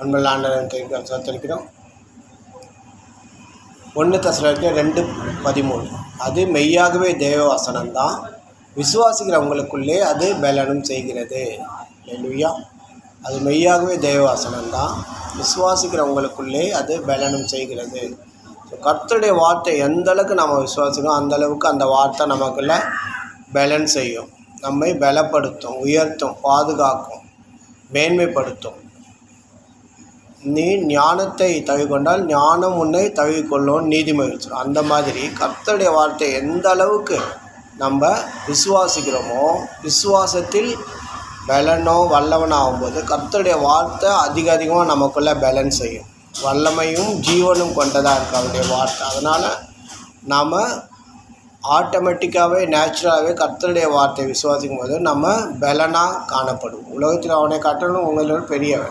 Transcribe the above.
அன்புள்ள ஆண்டவன் சோத்தரிக்கிறோம். 1 தெசலோனிக்கேயர் 2:13 அது மெய்யாகவே தேவ வசனம்தான், விசுவாசிக்கிறவங்களுக்குள்ளே அது பலனும் செய்கிறது. அல்லேலூயா. அது மெய்யாகவே தேவ வசனம்தான், விசுவாசிக்கிறவங்களுக்குள்ளே அது பலனும் செய்கிறது. ஸோ கர்த்தருடைய வார்த்தை எந்த அளவுக்கு நம்ம விசுவாசிக்கிறோம் அந்தளவுக்கு அந்த வார்த்தை நமக்குள்ள பலன் செய்யும், நம்மை பலப்படுத்தும், உயர்த்தும், பாதுகாக்கும், மேன்மைப்படுத்தும். நீ ஞானத்தை தழுவிக்கொண்டால் ஞானம் உன்னை தழுவிக்கொள்ளும் நீதிமொழி. அந்த மாதிரி கர்த்தருடைய வார்த்தை எந்த அளவுக்கு நம்ம விசுவாசிக்கிறோமோ, விசுவாசத்தில் பலனோ வல்லவனோ ஆகும்போது கர்த்தருடைய வார்த்தை அதிகமாக நமக்குள்ளே பலன் செய்யும். வல்லமையும் ஜீவனும் கொண்டதாக இருக்குது அவருடைய வார்த்தை. அதனால் நாம் ஆட்டோமேட்டிக்காகவே நேச்சுரலாகவே கர்த்தருடைய வார்த்தையை விசுவாசிக்கும் போது நம்ம பலனாக காணப்படும். உலகத்தில் அவனை காட்டணும் உங்களோட பெரியவன்.